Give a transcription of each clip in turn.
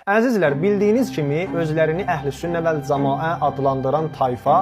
Əzizlər, bildiyiniz kimi özlərini Əhl-i Sünnə vəl Cəmaə adlandıran tayfa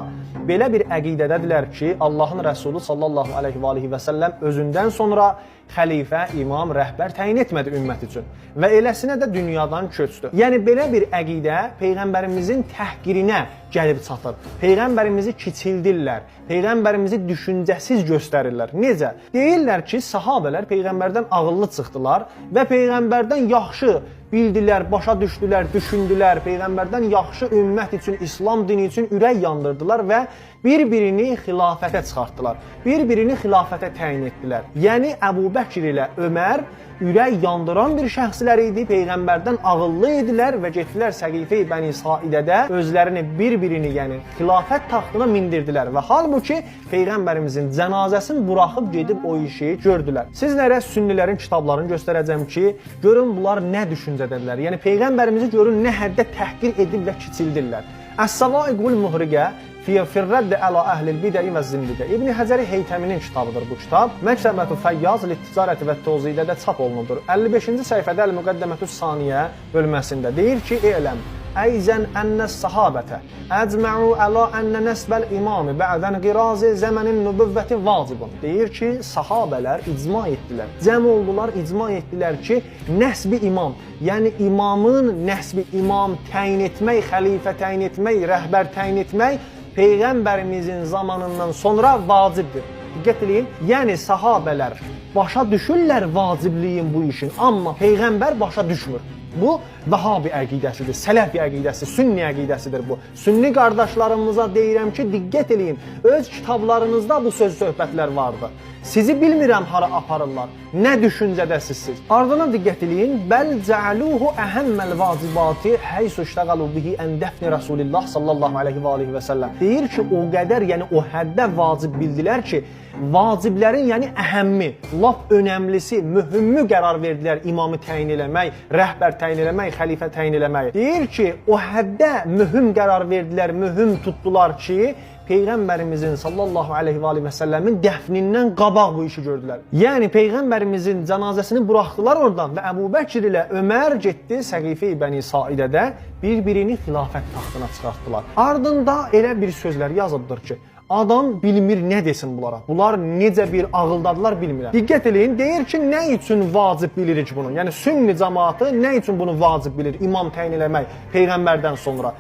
belə bir əqidədədirlər ki, Allahın Rəsulu sallallahu aleyhi və alihi və səlləm özündən sonra xəlifə, imam, rəhbər təyin etmədi ümmət üçün və eləsinə də dünyadan köçdü. Yəni belə bir əqidə Peyğəmbərimizin təhqirinə gəlib çatır. Peyğəmbərimizi kiçildirlər, Peyğəmbərimizi düşüncəsiz göstərirlər. Necə? Deyirlər ki, sahabələr Peyğəmbərdən ağıllı çıxdılar və Peyğəmbərdən yaxşı bildilər, başa düşdülər, düşündülər, Peyğəmbərdən yaxşı ümmət üçün, İslam dini üçün ürək yandırdılar və bir-birini xilafətə çıxartdılar, bir-birini xilafətə təyin etdilər. Yəni, Əbu Bəkir ilə Ömər ürək yandıran bir şəxslər idi, Peyğəmbərdən ağıllı idilər və getdilər Səqifə-i Bəni Saidədə özlərini bir-birini, yəni xilafət taxtına mindirdilər və halbuki Peyğəmbərimizin cənazəsini buraxıb gedib o işi gördülər. Sizlərə sünnilərin kitablarını göstərəcəm ki, görün bunlar nə düşüncədədirlər. Yəni Peyğəmbərimizi görün nə həddə təhqir edib və kiçildirlər. Əs-Savaiqul Muhriqə Firrədd əla əhlil bidəyi və zindiqə. İbn Həcəri Heytəminin kitabıdır bu kitab. Məktəbətü Fəyyaz Litticarəti və Tozidədə çap olunubdur. 55-ci səhifədə Əl-Müqəddəmətü Saniyə bölməsində deyir ki, eləm Əyzən ənəs sahabətə əcmə'u əla ənə nəsbəl imami bə'dən qirazi zəmənin nübüvvəti vacibun. Deyir ki, sahabələr icma etdilər. Cəm oldular, icma etdilər ki, nəsbi imam, yəni imamın nəsbi imam təyin etmək, xəlifə təyin etmək, rəhbər təyin etmək Peyğəmbərimizin zamanından sonra vacibdir. Diqqət edin, yəni sahabələr başa düşürlər vacibliyin bu işin, amma Peyğəmbər başa düşmür. Bu, Vəhabi əqidəsidir, Sələfi əqidəsi, Sünni əqidəsidir bu. Sünni qardaşlarımıza deyirəm ki, diqqət edin, öz kitablarınızda bu söz-söhbətlər vardır. Sizi bilmirəm hara aparırlar, nə düşüncədəsiz siz. Ardından diqqət edin, bəl cəaluhu əhəmməl vacibati həysu iştəqalu bihi ən dəfni Rasulillah sallallahu aleyhi və alihi və səlləm. Deyir ki, o qədər, yəni o həddə vacib bildilər ki, vaciblərin, yəni əhəmmi, lap önəmlisi, mühümü qərar verdilər imamı təyin eləmək, rəhbər təyin eləmək, xəlifə təyin eləmək. Deyir ki, o həddə mühüm qərar verdilər, mühüm tutdular ki, Peyğəmbərimizin sallallahu aleyhi və alihi və səlləmin dəfnindən qabaq bu işi gördülər. Yəni Peyğəmbərimizin cənazəsini buraxdılar oradan və Əbu Bəkir ilə Ömər getdi Səqifə-i Bəni Saidədə bir-birini xilafət taxtına çıxartdılar. Ardında elə bir sözlər yazıbdır ki, adam bilmir nə desin bunlara. Bunlar necə bir ağıldadılar bilmirəm. Diqqət edin, deyir ki, nə üçün vacib bilirik bunu? Yəni Sünni cəmaatı nə üçün bunu vacib bilir? İmam təyin eləmək Peyğəmbərdən sonra.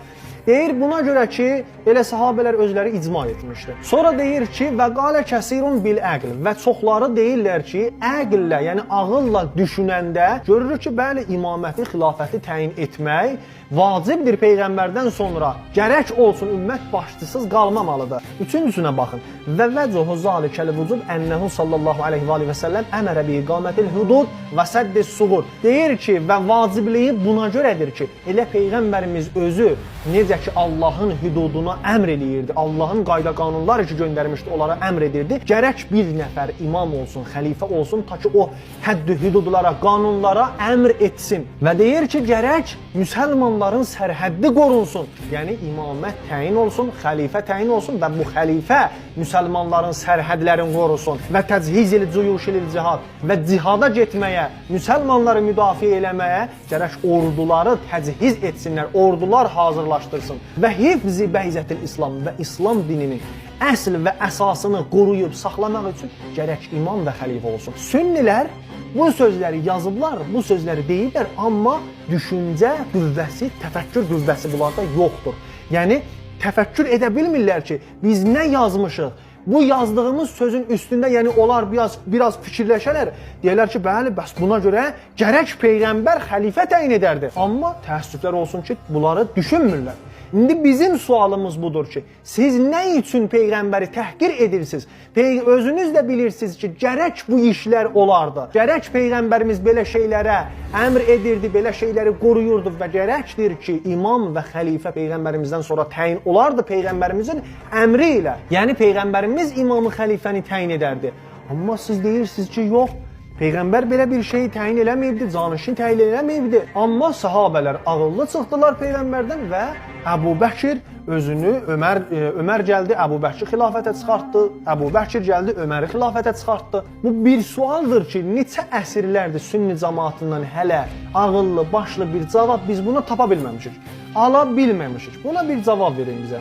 Deyir, buna görə ki, elə sahabələr özləri icma etmişdi. Sonra deyir ki, və qalə kəsirun bil əql və çoxları deyirlər ki, əqllə, yəni ağılla düşünəndə görürük ki, bəli, imaməti, xilafəti təyin etmək vacibdir Peyğəmbərdən sonra. Gərək olsun, ümmət başçısız qalmamalıdır. Üçüncüsünə baxın. Və vəcuhu zalikəl vücub ənəhu sallallahu aleyhi və alihi və səlləm əmərə bi iqamətil hudud və səddis suğud. Deyir ki, və vacibliyi buna görədir ki, elə Peyğəmbərimiz özü necə ki, Allahın hüduduna əmr eləyirdi, Allahın qayda qanunlar ki, göndərmişdi, onlara əmr edirdi. Gərək bir nəfər imam olsun, xəlifə olsun, ta ki, o hədd-i hüdudlara, qanunlara əmr etsin. Və deyir ki, gərək müsəlmanların sərhəddi qorunsun. Yəni, imamət təyin olsun, xəlifə təyin olsun və bu xəlifə müsəlmanların sərhədlərini qorusun və təchiz-il cuyuşil cihad və cihada getməyə, müsəlmanları müdafiə eləməyə gərək orduları təchiz etsinlər, ordular hazırlaşdırsın və hifz-i bəyzətil İslam və İslam dininin əsl və əsasını qoruyub saxlamaq üçün gərək imam və xəlifə olsun. Sünnilər bu sözləri yazıblar, bu sözləri deyirlər, amma düşüncə qüvvəsi, təfəkkür qüvvəsi bunlarda yoxdur. Yəni, təfəkkür edə bilmirlər ki, biz nə yazmışıq, bu yazdığımız sözün üstündə, yəni onlar biraz fikirləşələr, deyirlər ki, bəli, bəs buna görə gərək Peyğəmbər xəlifə təyin edərdi. Amma təəssüflər olsun ki, bunları düşünmürlər. İndi bizim sualımız budur ki, siz nə üçün Peyğəmbəri təhqir edirsiniz? Özünüz də bilirsiniz ki, gərək bu işlər olardı. Gərək Peyğəmbərimiz belə şeylərə əmr edirdi, belə şeyləri qoruyurdu və gərəkdir ki, imam və xəlifə Peyğəmbərimizdən sonra təyin olardı Peyğəmbərimizin əmri ilə. Yəni Peyğəmbərimiz imamı xəlifəni təyin edərdi. Amma siz deyirsiniz ki, yox, Peyğəmbər belə bir şey təyin eləməyibdi, canişin təyin eləməyibdi. Amma sahabələr ağıllı çıxdılar Peyğəmbərdən və Əbu Bəkir özünü Ömər gəldi, Əbu Bəkir xilafətə çıxartdı, Əbu Bəkir gəldi, Öməri xilafətə çıxartdı. Bu bir sualdır ki, neçə əsrlərdir Sünni cəmaatından hələ ağıllı, başlı bir cavab biz bunu tapa bilməmişik, ala bilməmişik. Buna bir cavab verin bizə.